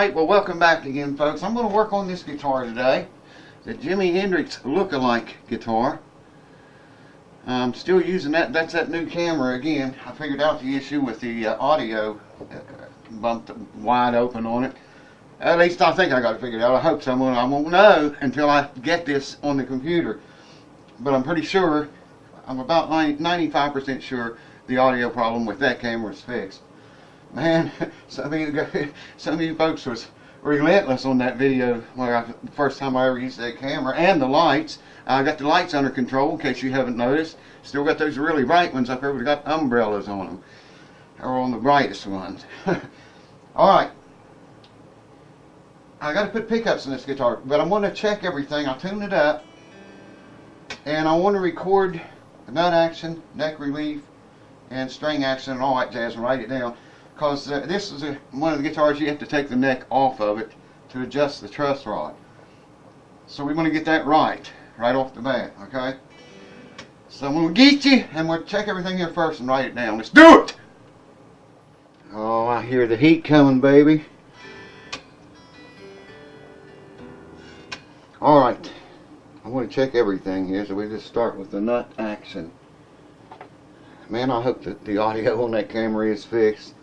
Alright, well welcome back again folks. I'm going to work on this guitar today. The Jimi Hendrix look-alike guitar. I'm still using that's that new camera again. I figured out the issue with the audio bumped wide open on it. At least I think I got it figured out. I hope so. I won't know until I get this on the computer. But I'm pretty sure, I'm about 95% sure the audio problem with that camera is fixed. Man, some of you folks was relentless on that video where the first time I ever used that camera, and the lights. I got the lights under control in case you haven't noticed. Still got those really bright ones up there, but got umbrellas on them, or on the brightest ones. Alright, I got to put pickups in this guitar, but I'm going to check everything. I'll tune it up, and I want to record nut action, neck relief, and string action and all that jazz and write it down. Because this is one of the guitars you have to take the neck off of it to adjust the truss rod. So we want to get that right off the bat, okay? So I'm going to get you, and we'll check everything here first and write it down. Let's do it! Oh, I hear the heat coming, baby. Alright, I want to check everything here, so we just start with the nut action. Man, I hope that the audio on that camera is fixed.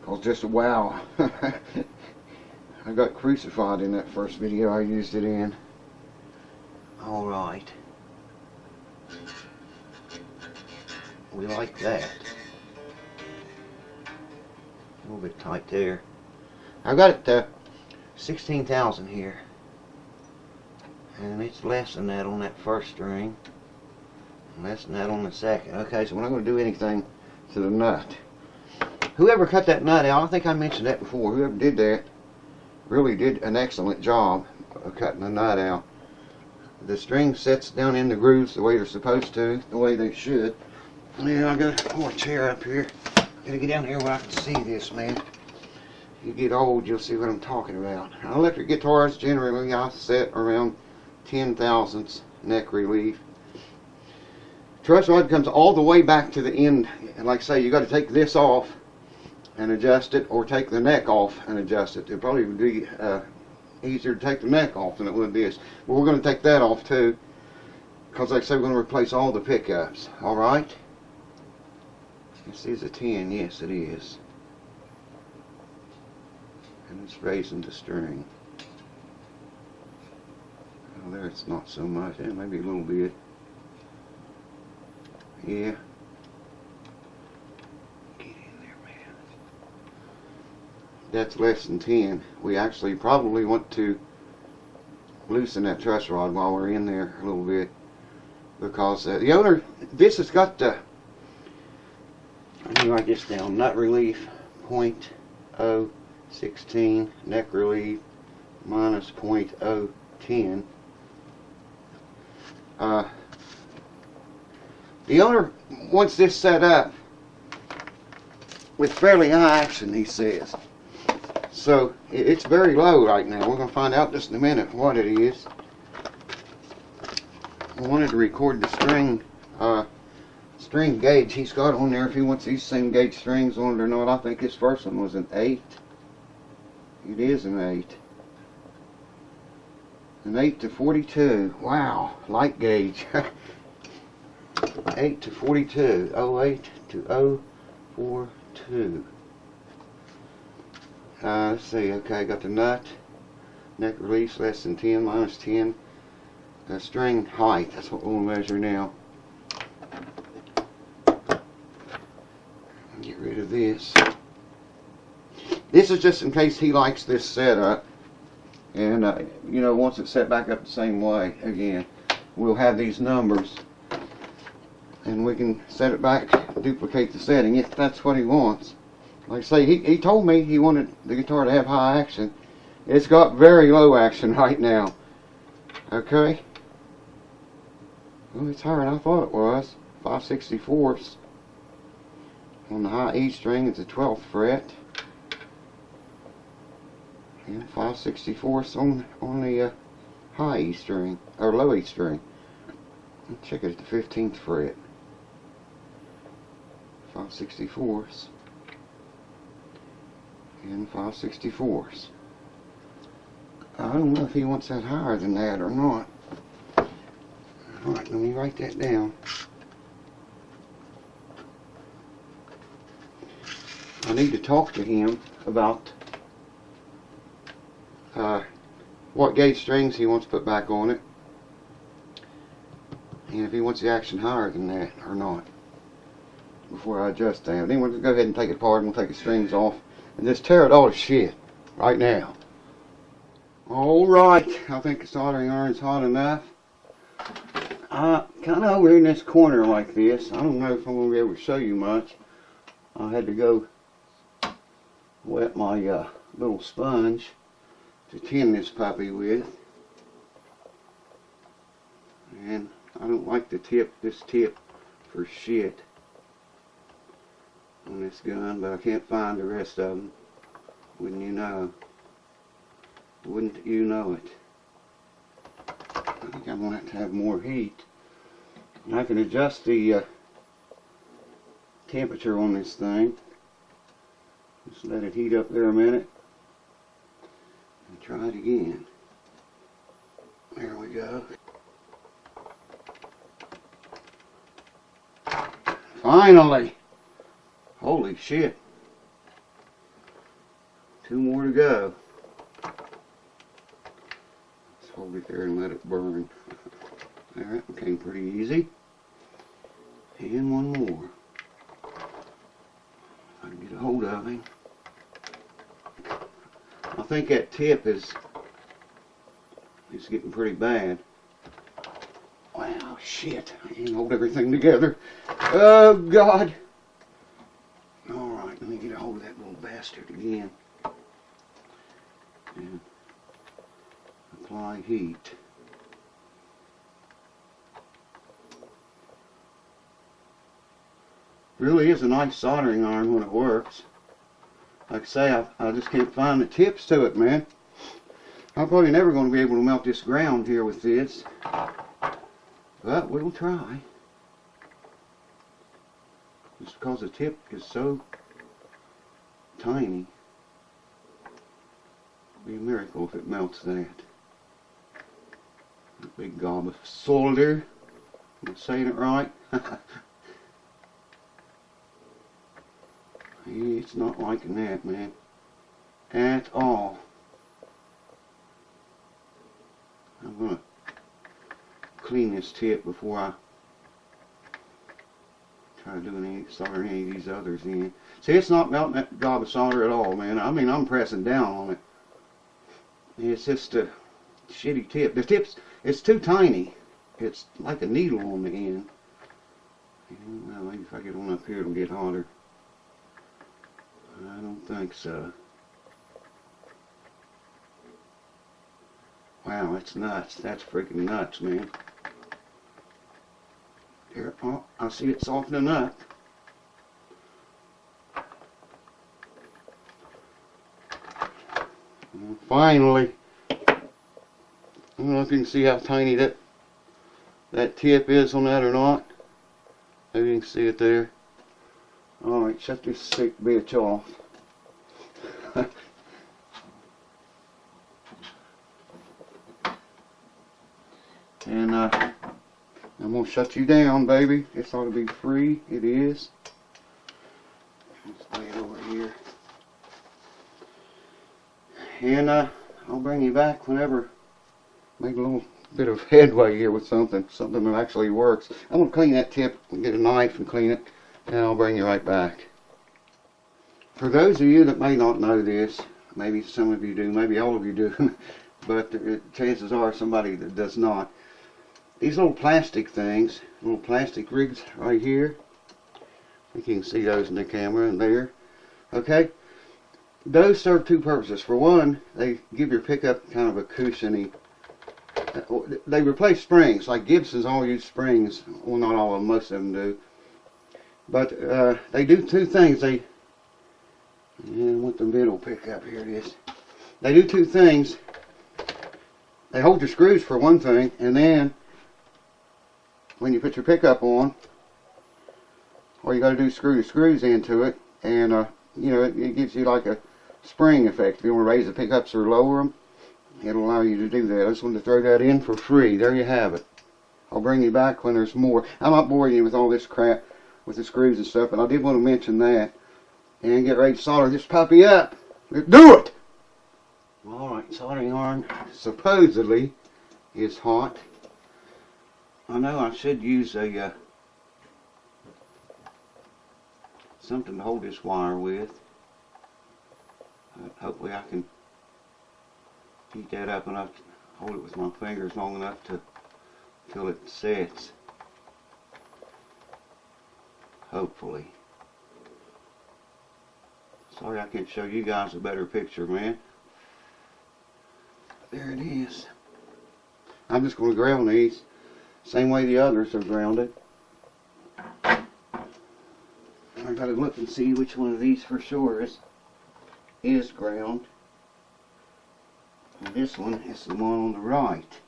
Cause just wow, I got crucified in that first video I used it in. Alright, we like that. A little bit tight there. I got it 16,000 here, and it's less than that on that first string, and less than that on the second. Okay, so we're not going to do anything to the nut. Whoever cut that nut out, I think I mentioned that before, whoever did that really did an excellent job of cutting the nut out. The string sets down in the grooves the way they're supposed to, the way they should. Yeah, I got more chair up here. Gotta get down here where I can see this, man. You get old, you'll see what I'm talking about. Electric guitars generally I set around 10 thousandths neck relief. Truss rod comes all the way back to the end, and like I say, you got to take this off and adjust it, or take the neck off and adjust it. It probably would be easier to take the neck off than it would this. But we're going to take that off too, because like I say, we're going to replace all the pickups. Alright? This is a 10, yes it is. And it's raising the string. Oh, there it's not so much, yeah, maybe a little bit. Yeah. That's less than 10. We actually probably want to loosen that truss rod while we're in there a little bit, because the owner, this has got the, let me write this down, nut relief 0.016, neck relief minus 0.010. The owner wants this set up with fairly high action, he says. So it's very low right now. We're going to find out just in a minute what it is. I wanted to record the string gauge he's got on there, if he wants these same gauge strings on it or not. I think his first one was an 8. It is an 8. An 8 to 42. Wow, light gauge. 8 to 42. 08 to 042. Let's see, okay, got the nut, neck release less than 10, minus 10, string height, that's what we'll measure now. Get rid of this. This is just in case he likes this setup, and you know, once it's set back up the same way again, we'll have these numbers, and we can set it back, duplicate the setting if that's what he wants. Like I say, he told me he wanted the guitar to have high action. It's got very low action right now. Okay? Well, it's higher than I thought it was. 5/64ths. On the high E string, it's the 12th fret. And 5/64ths on the high E string, or low E string. Let's check it at the 15th fret. 5/64ths. And 5/64ths. I don't know if he wants that higher than that or not. Alright, let me write that down. I need to talk to him about what gauge strings he wants to put back on it, and if he wants the action higher than that or not, before I adjust that. Then we'll go ahead and take it apart and we'll take the strings off and just tear it all to shit right now. Alright, I think the soldering iron's hot enough. Kind of over here in this corner like this. I don't know if I'm going to be able to show you much. I had to go wet my little sponge to tin this puppy with. And I don't like the this tip for shit on this gun, but I can't find the rest of them. Wouldn't you know? Wouldn't you know it? I think I want it to have more heat. And I can adjust the temperature on this thing. Just let it heat up there a minute. And try it again. There we go. Finally! Holy shit. 2 more to go. Let's hold it there and let it burn. Alright, became pretty easy. And one more. I can get a hold of him. I think that tip is getting pretty bad. Wow, shit. I can't hold everything together. Oh, God. Alright, let me get a hold of that little bastard again. And apply heat. Really is a nice soldering iron when it works. Like I say, I just can't find the tips to it, man. I'm probably never going to be able to melt this ground here with this. But we'll try. Just because the tip is so tiny. It'll be a miracle if it melts that. A big gob of solder. Am I saying it right? It's not liking that, man. At all. I'm going to clean this tip before I try to do solder any of these others in. See, it's not melting that gob of solder at all, man. I mean, I'm pressing down on it. It's just a shitty tip. The tip's, it's too tiny. It's like a needle on the end. Well, maybe if I get one up here, it'll get hotter. I don't think so. Wow, that's nuts. That's freaking nuts, man. Here, oh, I see it softening up. And finally, I don't know if you can see how tiny that tip is on that or not. Maybe you can see it there. Alright, shut this sick bitch off. And I'm going to shut you down, baby. This ought to be free. It is. Let's lay it over here. And I'll bring you back whenever. Make a little bit of headway here with something that actually works. I'm going to clean that tip and get a knife and clean it. And I'll bring you right back. For those of you that may not know this, maybe some of you do, maybe all of you do, but chances are somebody that does not. These little plastic things, little plastic rigs right here, I think you can see those in the camera and there, okay? Those serve 2 purposes. For one, they give your pickup kind of a cushiony. They replace springs, like Gibson's all use springs. Well, not all of them, most of them do. But they do 2 things. I want the middle pickup. Here it is. They do 2 things. They hold your screws for one thing, and then when you put your pickup on, all you got to do is screw the screws into it, and you know, it gives you like a spring effect. If you want to raise the pickups or lower them, it'll allow you to do that. I just wanted to throw that in for free. There you have it. I'll bring you back when there's more. I'm not boring you with all this crap with the screws and stuff, but I did want to mention that. And get ready to solder this puppy up. Let's do it! Alright, soldering iron supposedly is hot. I know I should use a something to hold this wire with. Hopefully I can heat that up enough to hold it with my fingers long enough to till it sets. Hopefully. Sorry I can't show you guys a better picture, man. There it is. I'm just going to ground these same way the others are grounded. I gotta look and see which one of these for sure is ground. And this one is the one on the right.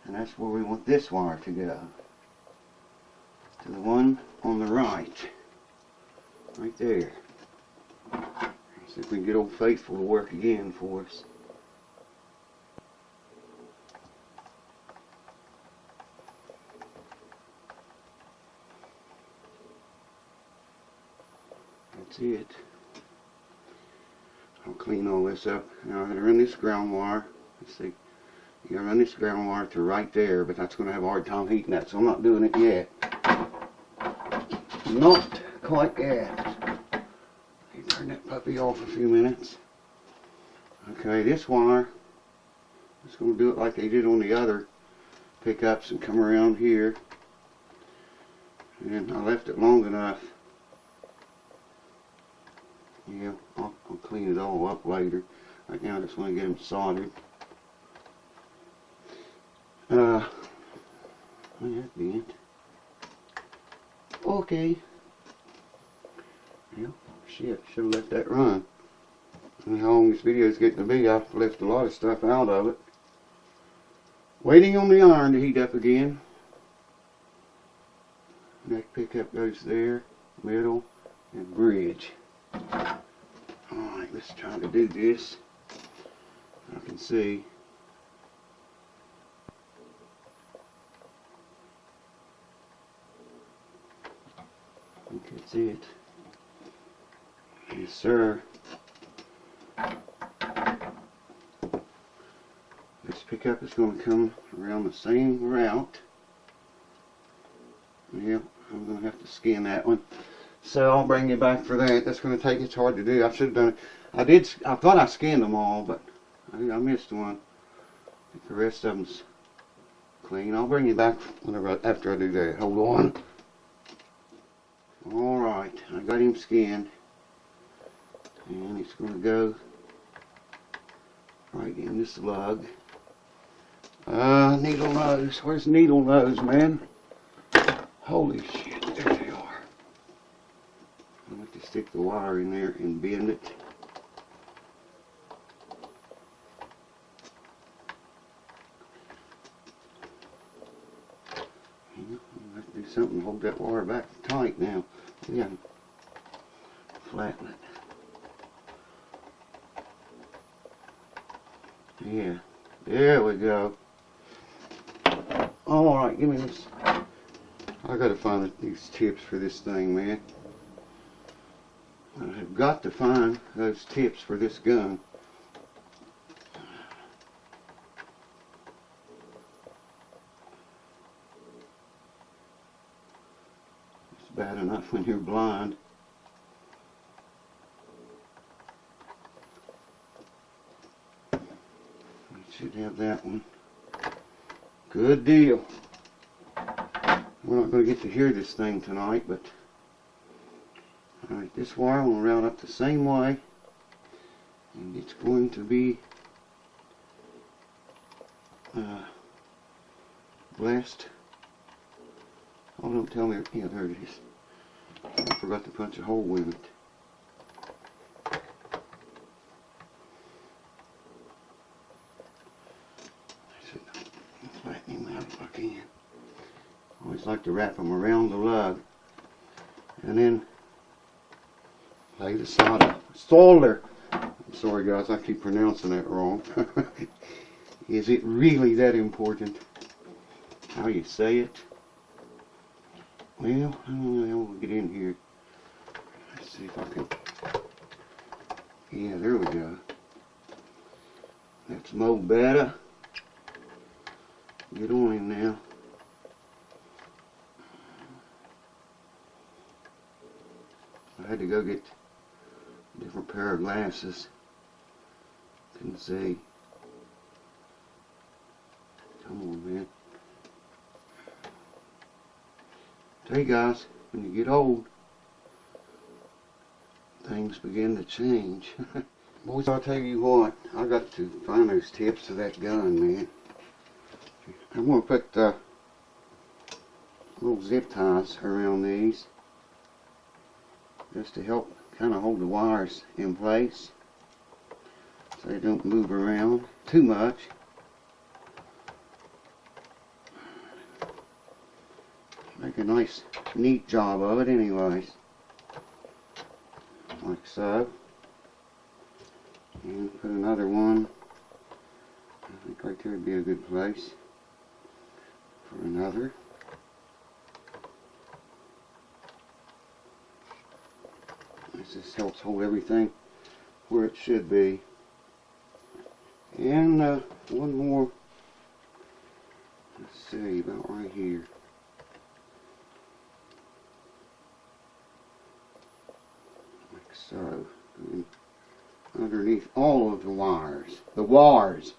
And that's where we want this wire to go. To the one on the right. Right there. See if we can get Old Faithful to work again for us. That's it. I'll clean all this up. Now I'm going to run this ground wire. Let's see. You gotta run this ground wire to right there, but that's going to have a hard time heating that, so I'm not doing it yet. Not quite yet. Turn that puppy off a few minutes. Okay, this wire, I'm just going to do it like they did on the other pickups and come around here. And I left it long enough. Yeah, I'll clean it all up later. Right now I just want to get them soldered. That'd be it. Okay. Well, shit, should have let that run. I don't know how long this video is getting to be. I've left a lot of stuff out of it. Waiting on the iron to heat up again. Neck pickup goes there, middle, and bridge. Alright, let's try to do this. I can see. I think that's it. Yes, sir. This pickup is going to come around the same route. Yeah, I'm going to have to skin that one. So I'll bring you back for that. That's going to take, it's hard to do. I should have done it. I thought I skinned them all, but I missed one. I think the rest of them's clean. I'll bring you back after I do that. Hold on. Alright, I got him skinned. And it's going to go right in this lug. Needle nose. Where's needle nose, man? Holy shit, there they are. I'll have to stick the wire in there and bend it. I'll have to do something to hold that wire back tight now. Yeah, flatten it. Yeah, there we go. Alright, give me this. I gotta find these tips for this thing, man. I have got to find those tips for this gun. It's bad enough when you're blind. Should have that one. Good deal. We're not going to get to hear this thing tonight, but alright, this wire will round up the same way, and it's going to be blessed. Oh, don't tell me. Yeah, there it is. I forgot to punch a hole in it. Always like to wrap them around the lug and then lay the solder Sorry guys, I keep pronouncing that wrong. Is it really that important how you say it? Well, I don't know, we'll get in here. Let's see if I can. Yeah, there we go. That's more better. Get on him now. I had to go get a different pair of glasses. Couldn't see. Come on, man. Tell you guys, when you get old, things begin to change. Boys, I'll tell you what, I got to find those tips to that gun, man. I'm going to put little zip ties around these just to help kind of hold the wires in place so they don't move around too much. Make a nice, neat job of it anyways. Like so. And put another one, I think right there would be a good place for another. This just helps hold everything where it should be. And one more, let's see, about right here. Like so. And underneath all of the wires. The wires.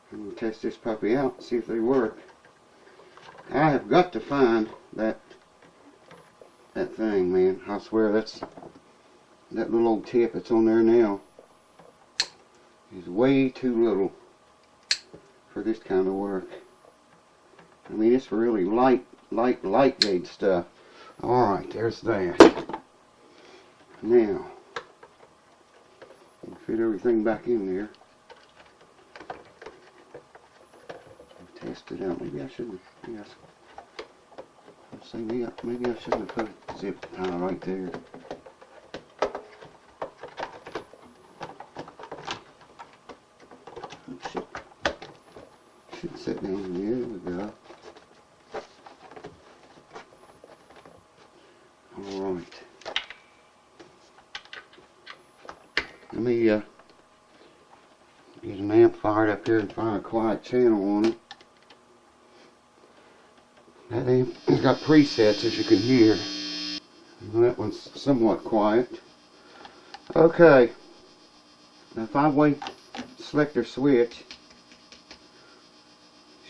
And we'll test this puppy out and see if they work. I have got to find that thing, man. I swear that's that little old tip that's on there now is way too little for this kind of work. I mean, it's really light gauge stuff. Alright, there's that. Now, we'll fit everything back in there. Test it out. Maybe I shouldn't. Yes. Let's see. Maybe I shouldn't have put a zip tie right there. Should sit down here. There we go. All right. Let me get an amp fired up here and find a quiet channel on it. That amp has got presets, as you can hear. That one's somewhat quiet. Okay. Now 5-way selector switch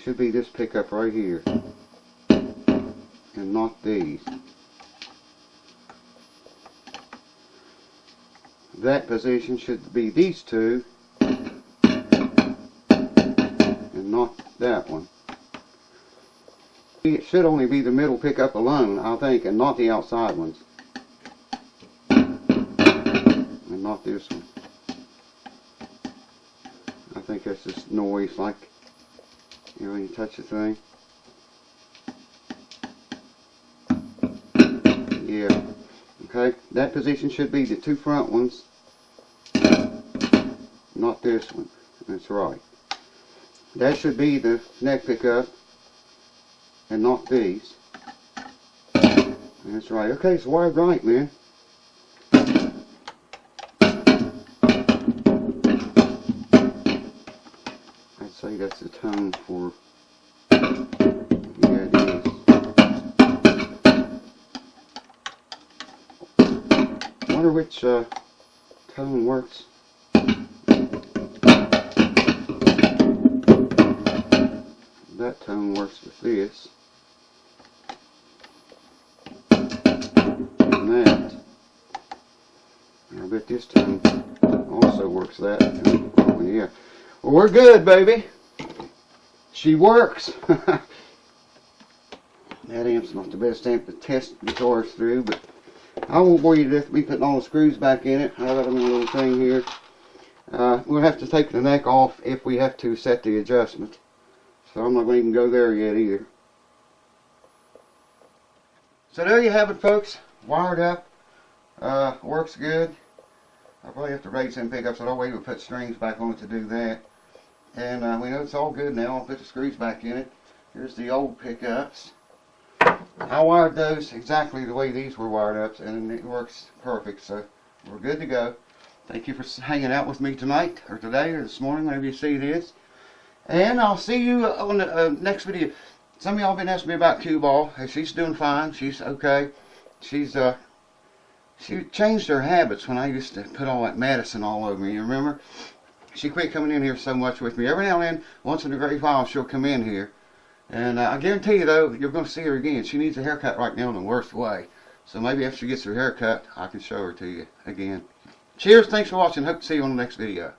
should be this pickup right here, and not these. That position should be these two, and not that one. It should only be the middle pickup alone, I think, and not the outside ones. And not this one. I think that's just noise, like, you know, when you touch the thing. Yeah. Okay, that position should be the two front ones, not this one. That's right. That should be the neck pickup, and not these. That's right. Okay, it's wired right, man. I'd say that's the tone for. Yeah, it is. Wonder which tone works. That tone works with this. And that. And I bet this tone also works that. Oh yeah. Well, we're good, baby. She works. That amp's not the best amp to test guitars through, but I won't bore you to death with me putting all the screws back in it. I got them in a little thing here. We'll have to take the neck off if we have to set the adjustment. So I'm not going to even go there yet either. So there you have it, folks. Wired up. Works good. I'll probably have to raise them pickups. I don't wait to put strings back on it to do that. And we know it's all good now. I'll put the screws back in it. Here's the old pickups. I wired those exactly the way these were wired up, and it works perfect. So we're good to go. Thank you for hanging out with me tonight, or today, or this morning, whenever you see this. And I'll see you on the next video. Some of y'all have been asking me about cue ball. Hey, she's doing fine. She's okay. She changed her habits when I used to put all that medicine all over me. You remember? She quit coming in here so much with me. Every now and then, once in a great while, she'll come in here. And I guarantee you, though, you're going to see her again. She needs a haircut right now in the worst way. So maybe after she gets her haircut, I can show her to you again. Cheers. Thanks for watching. Hope to see you on the next video.